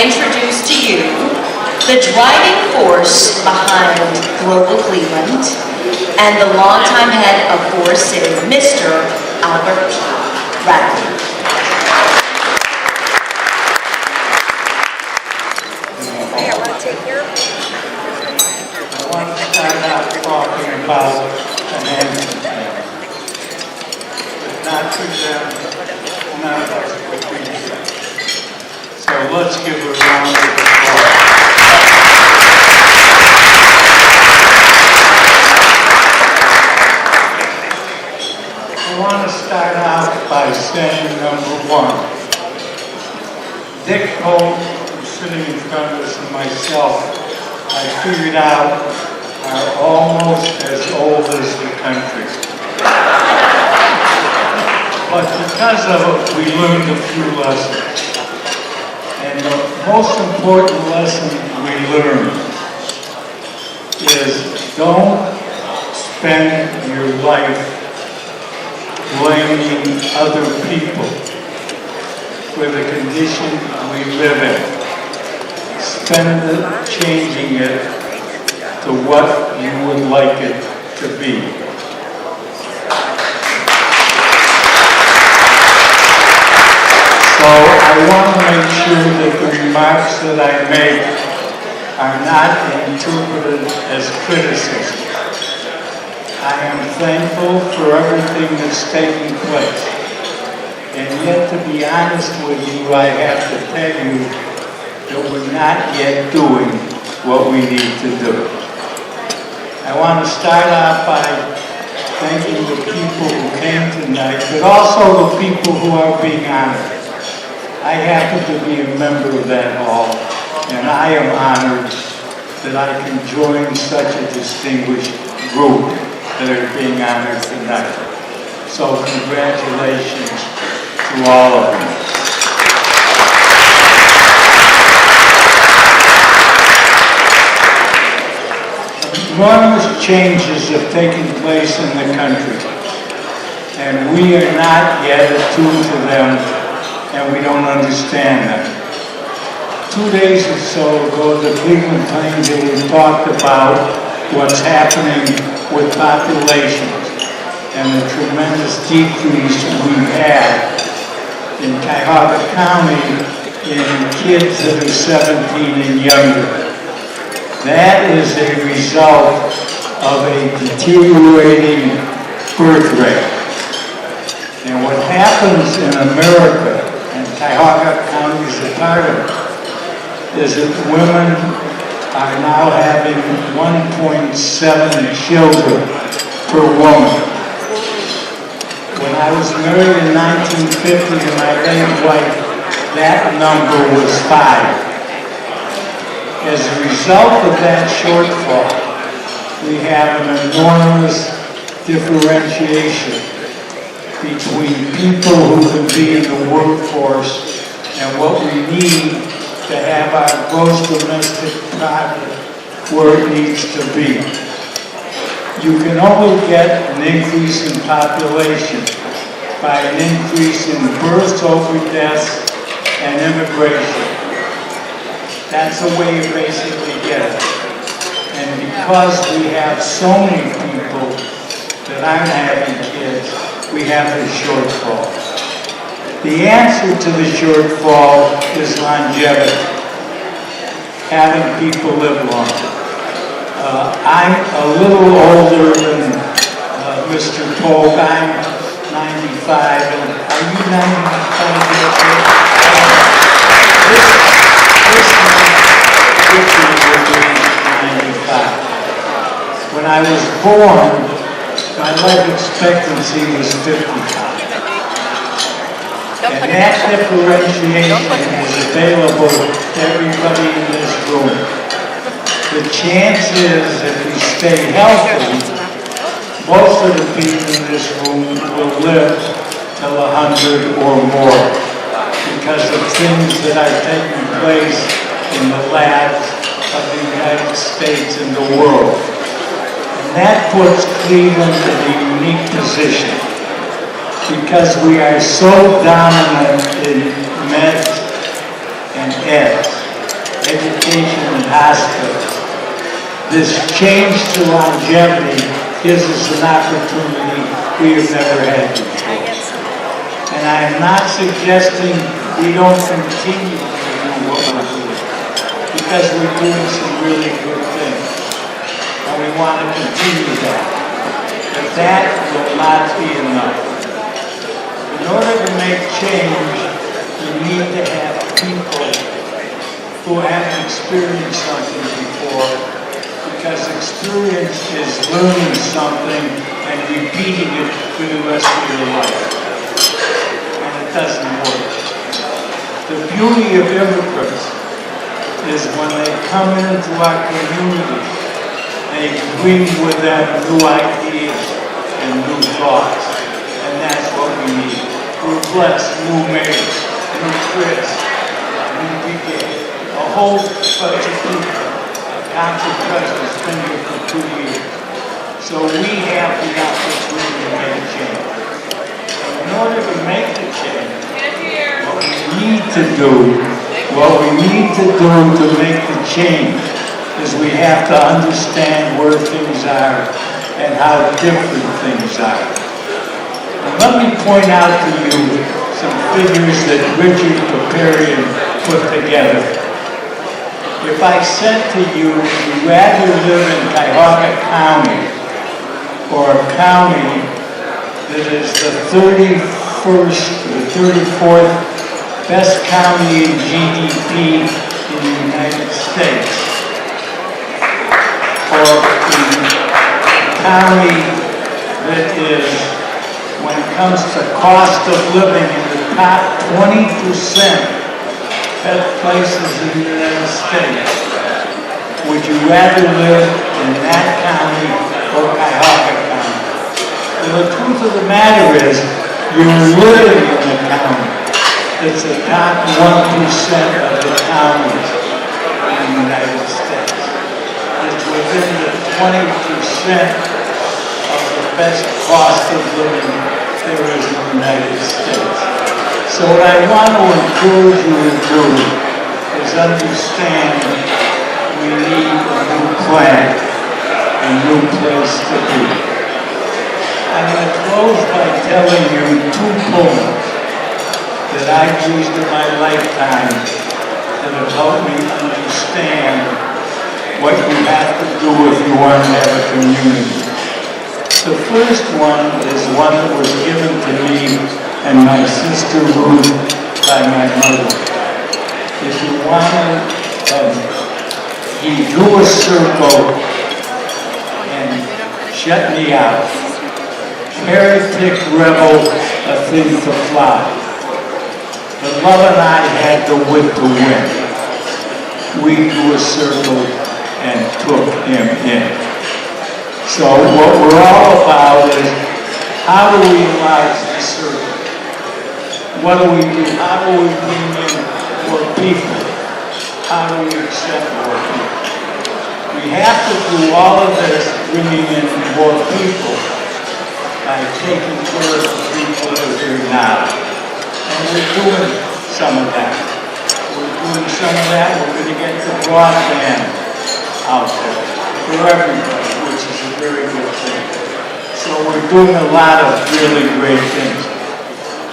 introduce to you the driving force behind Global Cleveland and the longtime head of Forest City, Mr. Albert Ratner. Hey, I want to take your... I want to start out talking about an engineer. Not to them, none of us would be here. So let's give her a round of applause. I want to start out by saying number one, Dick Holt, who's sitting in front of us, and myself, I figured out, are almost as old as the country. But because of it, we learned a few lessons. And the most important lesson we learned is don't spend your life blaming other people for the condition we live in. Spend it changing it to what you would like it to be. So I want to make sure that the remarks that I make are not interpreted as criticism. I am thankful for everything that's taking place. And yet, to be honest with you, I have to tell you that we're not yet doing what we need to do. I want to start off by thanking the people who came tonight, but also the people who are being honored. I happen to be a member of that hall, and I am honored that I can join such a distinguished group that are being honored tonight. So congratulations to all of you. Enormous changes have taken place in the country, and we are not yet attuned to them, and we don't understand them. 2 days or so ago, the Cleveland Plains talked about what's happening with populations and the tremendous decrease we've had in Cuyahoga County in kids that are 17 and younger. That is a result of a deteriorating birth rate. And what happens in America, and Cuyahoga County is a part of it, is that women are now having 1.7 children per woman. When I was married in 1950 to my late wife, that number was 5. As a result of that shortfall, we have an enormous differentiation between people who can be in the workforce and what we need to have our gross domestic product where it needs to be. You can only get an increase in population by an increase in births over deaths and immigration. That's the way you basically get it. And because we have so many people that aren't having kids, we have this shortfall. The answer to the shortfall is longevity, having people live longer. I'm a little older than Mr. Polk. I'm 95. And are you 95 years old? This month, will be 95. When I was born, my life expectancy was 55. And that differentiation is available to everybody in this room. The chance is, if we stay healthy, most of the people in this room will live till 100 or more because of things that are taking place in the labs of the United States and the world. And that puts Cleveland in a unique position, because we are so dominant in meds and eds. hospitals. This change to longevity gives us an opportunity we have never had before. And I am not suggesting we don't continue to do what we're doing, because we're doing some really good things, and we want to continue that. But that will not be enough. In order to make change, you need to have people who haven't experienced something before, because experience is learning something and repeating it for the rest of your life. And it doesn't work. The beauty of immigrants is when they come into our community, they bring with them new ideas and new thoughts. And that's what we need. We're blessed, new mayors, new Chris, new people, a whole bunch of people. Council President's been here for 2 years. So we have the opportunity to make a change. In order to make the change, what we need to do to make the change is we have to understand where things are and how different things are. And let me point out to you some figures that Richard Paparian put together. If I said to you, would you rather live in Cuyahoga County or a county that is the 31st or the 34th best county in GDP in the United States, or a county that is, when it comes to cost of living, in the top 20% best places in the United States, would you rather live in that county or Cuyahoga County? Well, the truth of the matter is, you're living in the county. It's the top 1% of the counties in the United States. It's within the 20% of the best cost of living there is in the United States. So what I want to encourage you to do is understand we need a new plan, a new place to be. I'm going to close by telling you 2 poems that I've used in my lifetime that have helped me understand what you have to do if you want to have a community. The first one is one that was given to me and my sister Ruth by my mother. If you want to, he drew a circle and shut me out. Heretic, rebel, a thing to fly. But love and I had the wit to win. We drew a circle and took him in. So what we're all about is, how do we enlarge the circle? What do we do? How do we bring in more people? How do we accept more people? We have to do all of this, bringing in more people, by taking care of the people that are here now. And we're doing some of that. We're going to get the broadband out there for everybody, which is a very good thing. So we're doing a lot of really great things.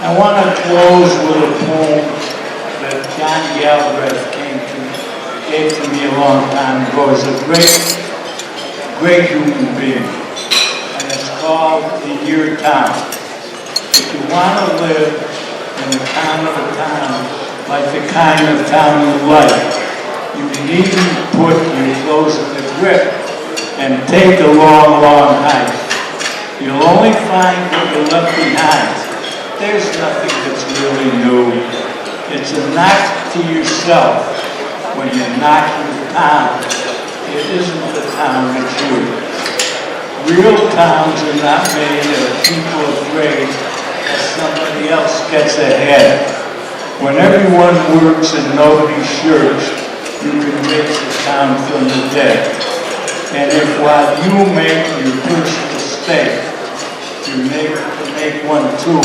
I want to close with a poem that John Galbraith gave to me a long time ago. He's a great human being. And it's called In Your Town. If you want to live in the town of a town, like the kind of town you like, you needn't put your clothes in the grip and take a long, long hike. You'll only find what you left behind. There's nothing that's really new. It's a knock to yourself when you knock your town. It isn't the town, it's you. Real towns are not made of people afraid that somebody else gets ahead. When everyone works and nobody shirks, you can raise the town from the dead. And if while you make your first mistake, your neighbor can make one too,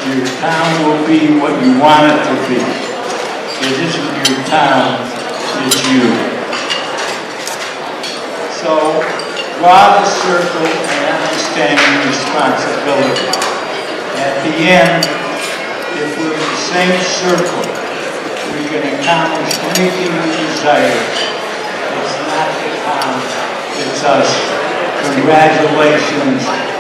your town will be what you want it to be. It isn't your town, it's you. So, draw the circle and understand your responsibility. At the end, if we're in the same circle, we can accomplish anything we desire. It's not the town, it's us. Congratulations.